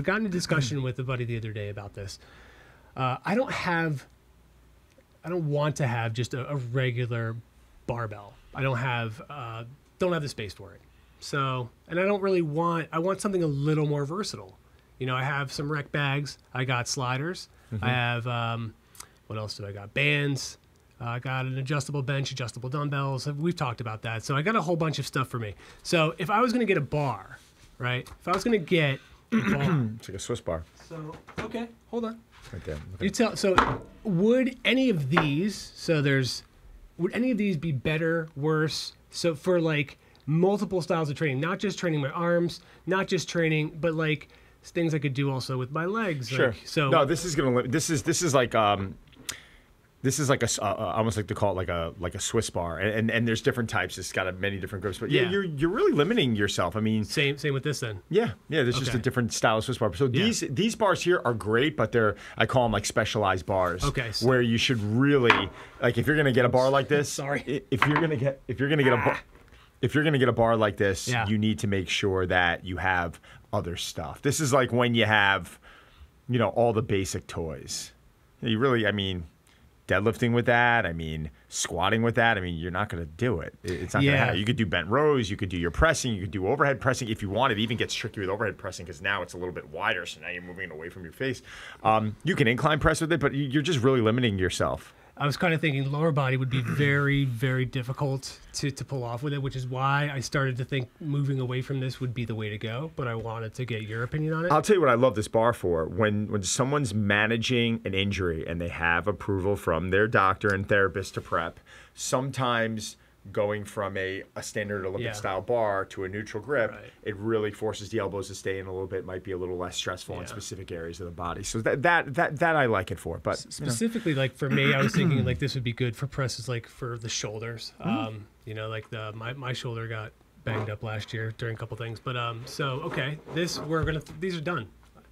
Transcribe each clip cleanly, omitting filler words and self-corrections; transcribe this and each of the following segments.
got in a discussion with a buddy the other day about this. I don't want to have just a regular barbell. I don't have the space for it. So, and I don't really I want something a little more versatile. You know, I have some rec bags. I got sliders. I have, what else do I got? Bands. I got an adjustable bench, adjustable dumbbells. We've talked about that. So I got a whole bunch of stuff for me. So if I was going to get a bar, right? If I was going to get a bar. It's like a Swiss bar. So, okay, hold on. Right there. Okay. So would any of these, would any of these be better, worse? So for like multiple styles of training, not just training my arms, not just training, but like things I could do also with my legs. Sure. Like, so no, this is like a I almost like to call it like a Swiss bar, and there's different types. It's got many different grips, but yeah, you're really limiting yourself. I mean, same with this then. Yeah. There's just a different style of Swiss bar. So these bars here are great, but I call them like specialized bars. Okay. Where you should really like if you're gonna get a bar like this. Sorry. If you're gonna get a bar like this, you need to make sure that you have other stuff. This is like when you have, all the basic toys. You really, I mean, deadlifting with that, I mean, squatting with that, I mean, you're not going to do it. It's not going to happen. You could do bent rows, you could do your pressing, you could do overhead pressing if you want. It even gets tricky with overhead pressing because now it's a little bit wider, so now you're moving it away from your face. You can incline press with it, but you're just really limiting yourself. I was kind of thinking lower body would be very, very difficult to pull off with it, which is why I started to think moving away from this would be the way to go. But I wanted to get your opinion on it. I'll tell you what I love this bar for. When someone's managing an injury and they have approval from their doctor and therapist to prep, sometimes going from a standard Olympic style bar to a neutral grip, it really forces the elbows to stay in a little bit, might be a little less stressful in specific areas of the body. So that I like it for. But specifically, like for me, I was thinking like this would be good for presses, like for the shoulders. Like my shoulder got banged up last year during a couple things. But so okay, these are done.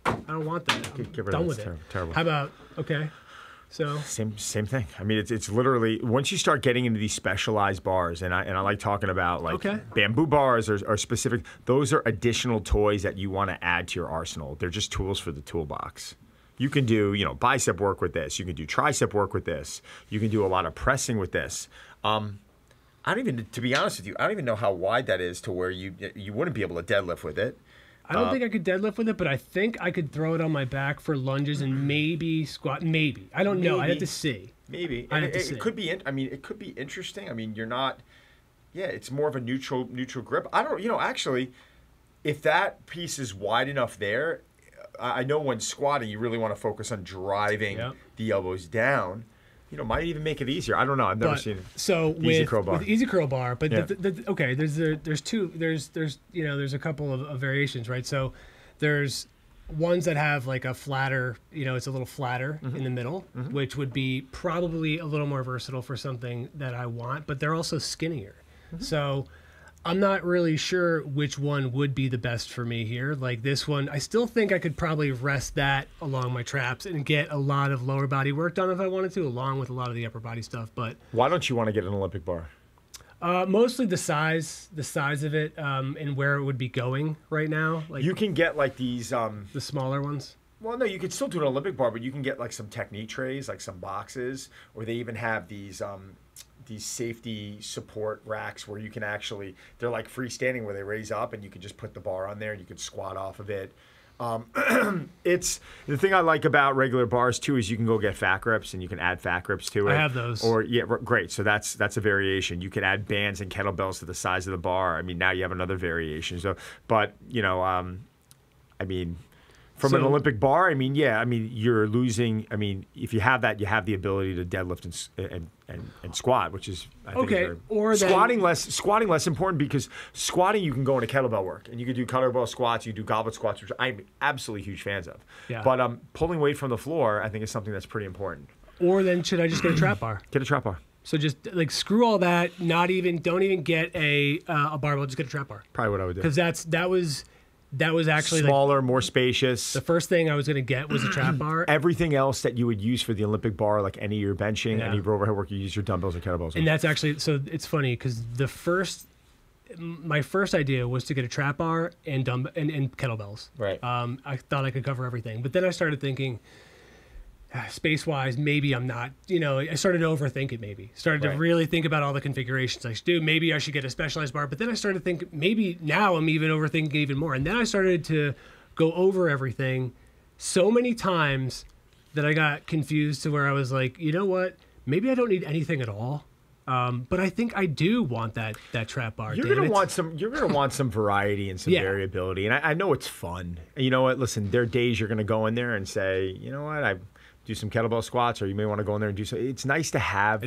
I don't want that. I'm done with it. Terrible. How about So same thing. I mean, it's literally once you start getting into these specialized bars, and I like talking about like bamboo bars are specific. Those are additional toys that you want to add to your arsenal. They're just tools for the toolbox. You can do bicep work with this. You can do tricep work with this. You can do a lot of pressing with this. To be honest with you, I don't even know how wide that is to where you wouldn't be able to deadlift with it. I don't think I could deadlift with it, but I think I could throw it on my back for lunges and maybe squat. Maybe. I don't know. I'd have to see. Maybe. It could be. It could be interesting. I mean, you're not. Yeah, it's more of a neutral grip. I don't. Actually, if that piece is wide enough there, I know when squatting, you really want to focus on driving the elbows down. Might even make it easier. I don't know. I've never seen it. So with easy curl bar, but there's a couple of variations, right? So there's ones that have like a flatter, it's a little flatter in the middle, which would be probably a little more versatile for something that I want, but they're also skinnier. So I'm not really sure which one would be the best for me here. Like this one, I still think I could probably rest that along my traps and get a lot of lower body work done if I wanted to, along with a lot of the upper body stuff. But why don't you want to get an Olympic bar? Mostly the size of it, and where it would be going right now. Like you can get like these the smaller ones. Well, no, you could still do an Olympic bar, but you can get like some technique trays, like some boxes, or they even have these safety support racks where you can they're like freestanding where they raise up and you can just put the bar on there and you can squat off of it. It's the thing I like about regular bars too is you can go get fat grips and you can add fat grips to it. I have those. Or great. So that's a variation. You can add bands and kettlebells to the size of the bar. I mean, now you have another variation. So, but from an Olympic bar, you're losing. I mean, if you have that, you have the ability to deadlift and squat, which is squatting less important because squatting you can go into kettlebell work and you can do kettlebell squats, you do goblet squats, which I'm absolutely huge fans of. Yeah. But pulling weight from the floor, I think is something that's pretty important. Or then should I just get a trap bar? Get a trap bar. So just like screw all that. Don't even get a barbell. Just get a trap bar. Probably what I would do. Because that was actually smaller, more spacious. The first thing I was going to get was a trap bar. Everything else that you would use for the Olympic bar, like any of your benching, any of your overhead work, you use your dumbbells or kettlebells. And that's actually, so it's funny because the first my first idea was to get a trap bar and kettlebells. Right. I thought I could cover everything, but then I started thinking, space-wise, maybe I'm not. I started to overthink it. Maybe started to really think about all the configurations I should do. Maybe I should get a specialized bar. But then I started to think maybe now I'm even overthinking even more. And then I started to go over everything so many times that I got confused to where I was like, you know what? Maybe I don't need anything at all. But I think I do want that trap bar. You're gonna want some variety and some variability, and I know it's fun. You know what? Listen, there are days you're gonna go in there and say, you know what, I do some kettlebell squats, or you may want to go in there and do so. It's nice to have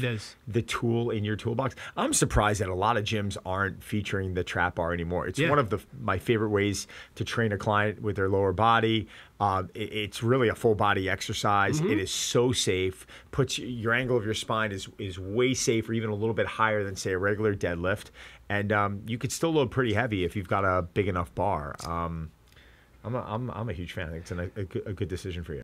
the tool in your toolbox. I'm surprised that a lot of gyms aren't featuring the trap bar anymore. It's one of my favorite ways to train a client with their lower body. It's really a full body exercise. It is so safe. Puts your angle of your spine is way safer, even a little bit higher than say a regular deadlift. And you could still load pretty heavy if you've got a big enough bar. I'm a huge fan. I think it's a good decision for you.